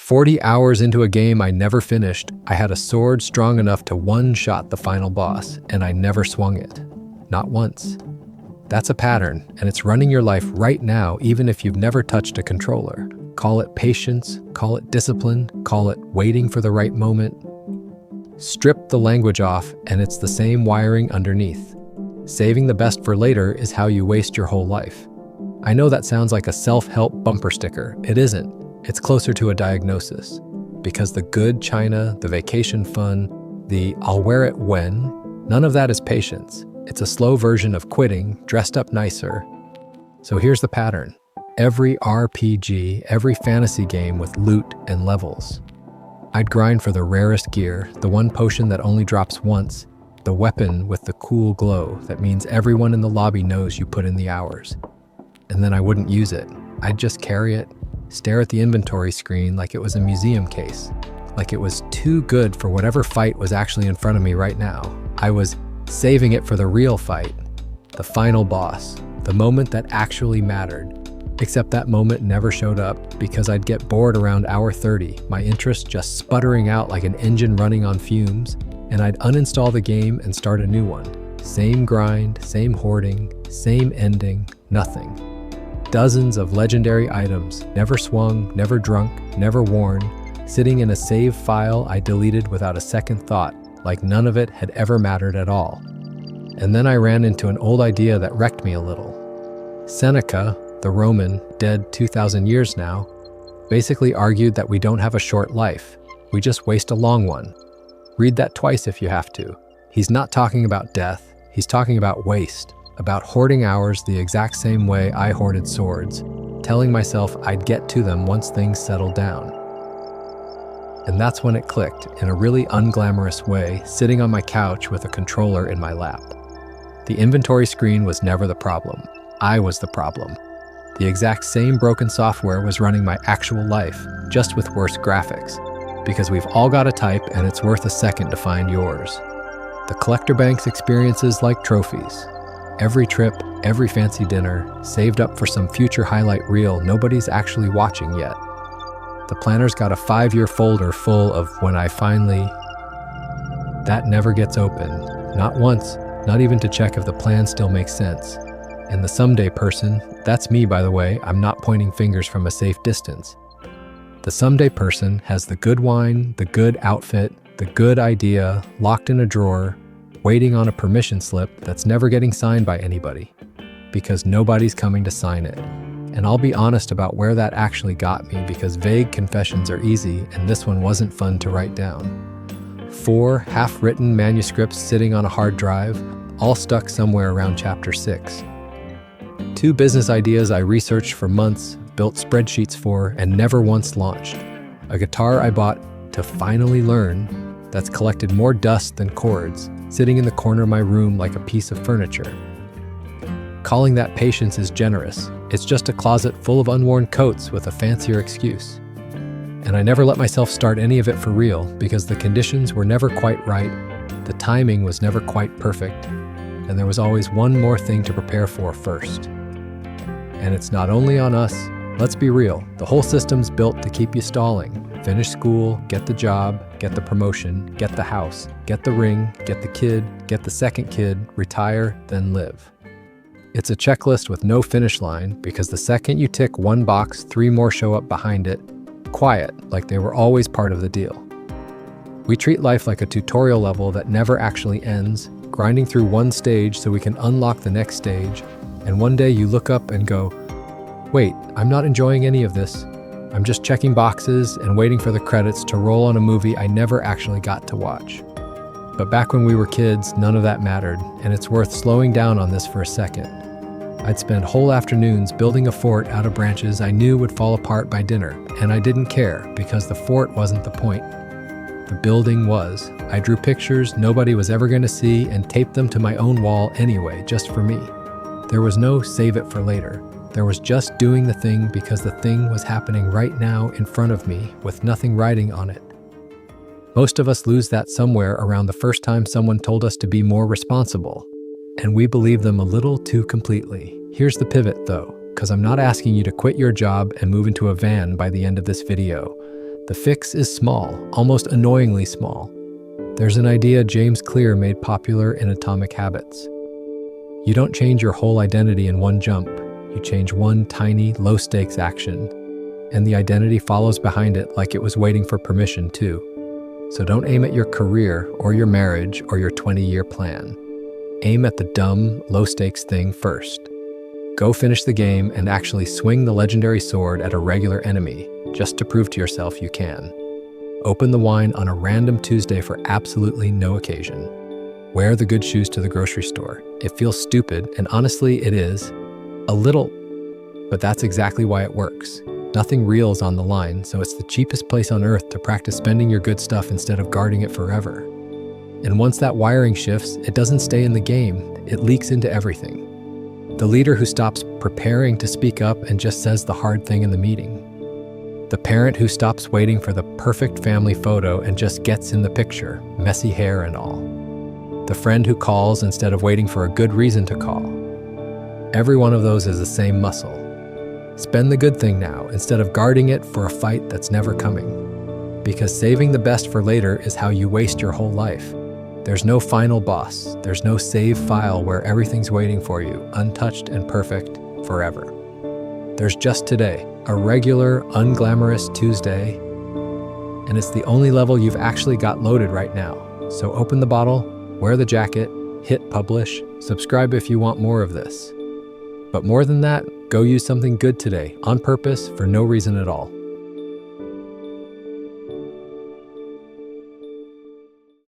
40 hours into a game I never finished, I had a sword strong enough to one-shot the final boss, and I never swung it. Not once. That's a pattern, and it's running your life right now, even if you've never touched a controller. Call it patience, call it discipline, call it waiting for the right moment. Strip the language off, and it's the same wiring underneath. Saving the best for later is how you waste your whole life. I know that sounds like a self-help bumper sticker. It isn't. It's closer to a diagnosis. Because the good china, the vacation fun, the I'll wear it when, none of that is patience. It's a slow version of quitting, dressed up nicer. So here's the pattern. Every RPG, every fantasy game with loot and levels. I'd grind for the rarest gear, the one potion that only drops once, the weapon with the cool glow that means everyone in the lobby knows you put in the hours. And then I wouldn't use it. I'd just carry it, stare at the inventory screen like it was a museum case, like it was too good for whatever fight was actually in front of me right now. I was saving it for the real fight, the final boss, the moment that actually mattered. Except that moment never showed up because I'd get bored around hour 30, my interest just sputtering out like an engine running on fumes, and I'd uninstall the game and start a new one. Same grind, same hoarding, same ending, nothing. Dozens of legendary items, never swung, never drunk, never worn, sitting in a save file I deleted without a second thought, like none of it had ever mattered at all. And then I ran into an old idea that wrecked me a little. Seneca, the Roman, dead 2,000 years now, basically argued that we don't have a short life, we just waste a long one. Read that twice if you have to. He's not talking about death, he's talking about waste. About hoarding hours the exact same way I hoarded swords, telling myself I'd get to them once things settled down. And that's when it clicked, in a really unglamorous way, sitting on my couch with a controller in my lap. The inventory screen was never the problem. I was the problem. The exact same broken software was running my actual life, just with worse graphics. Because we've all got a type and it's worth a second to find yours. The collector bank's experiences like trophies. Every trip, every fancy dinner, saved up for some future highlight reel nobody's actually watching yet. The planner's got a 5-year folder full of when I finally... That never gets open. Not once, not even to check if the plan still makes sense. And the someday person, that's me by the way, I'm not pointing fingers from a safe distance. The someday person has the good wine, the good outfit, the good idea, locked in a drawer, waiting on a permission slip that's never getting signed by anybody, because nobody's coming to sign it. And I'll be honest about where that actually got me, because vague confessions are easy, and this one wasn't fun to write down. 4 half-written manuscripts sitting on a hard drive, all stuck somewhere around chapter 6. 2 business ideas I researched for months, built spreadsheets for, and never once launched. A guitar I bought to finally learn that's collected more dust than chords, sitting in the corner of my room like a piece of furniture. Calling that patience is generous. It's just a closet full of unworn coats with a fancier excuse. And I never let myself start any of it for real because the conditions were never quite right, the timing was never quite perfect, and there was always one more thing to prepare for first. And it's not only on us. Let's be real, the whole system's built to keep you stalling. Finish school, get the job, get the promotion, get the house, get the ring, get the kid, get the second kid, retire, then live. It's a checklist with no finish line because the second you tick one box, 3 more show up behind it, quiet, like they were always part of the deal. We treat life like a tutorial level that never actually ends, grinding through one stage so we can unlock the next stage, and one day you look up and go, wait, I'm not enjoying any of this. I'm just checking boxes and waiting for the credits to roll on a movie I never actually got to watch. But back when we were kids, none of that mattered, and it's worth slowing down on this for a second. I'd spend whole afternoons building a fort out of branches I knew would fall apart by dinner, and I didn't care because the fort wasn't the point. The building was. I drew pictures nobody was ever going to see and taped them to my own wall anyway, just for me. There was no save it for later. There was just doing the thing because the thing was happening right now in front of me with nothing writing on it. Most of us lose that somewhere around the first time someone told us to be more responsible, and we believe them a little too completely. Here's the pivot though, because I'm not asking you to quit your job and move into a van by the end of this video. The fix is small, almost annoyingly small. There's an idea James Clear made popular in Atomic Habits. You don't change your whole identity in one jump. You change one tiny, low-stakes action, and the identity follows behind it like it was waiting for permission too. So don't aim at your career or your marriage or your 20-year plan. Aim at the dumb, low-stakes thing first. Go finish the game and actually swing the legendary sword at a regular enemy, just to prove to yourself you can. Open the wine on a random Tuesday for absolutely no occasion. Wear the good shoes to the grocery store. It feels stupid, and honestly, it is. A little, but that's exactly why it works. Nothing real is on the line, so it's the cheapest place on earth to practice spending your good stuff instead of guarding it forever. And once that wiring shifts, it doesn't stay in the game, it leaks into everything. The leader who stops preparing to speak up and just says the hard thing in the meeting. The parent who stops waiting for the perfect family photo and just gets in the picture, messy hair and all. The friend who calls instead of waiting for a good reason to call. Every one of those is the same muscle. Spend the good thing now instead of guarding it for a fight that's never coming. Because saving the best for later is how you waste your whole life. There's no final boss. There's no save file where everything's waiting for you, untouched and perfect, forever. There's just today, a regular, unglamorous Tuesday, and it's the only level you've actually got loaded right now. So open the bottle, wear the jacket, hit publish, subscribe if you want more of this. But more than that, go use something good today, on purpose, for no reason at all.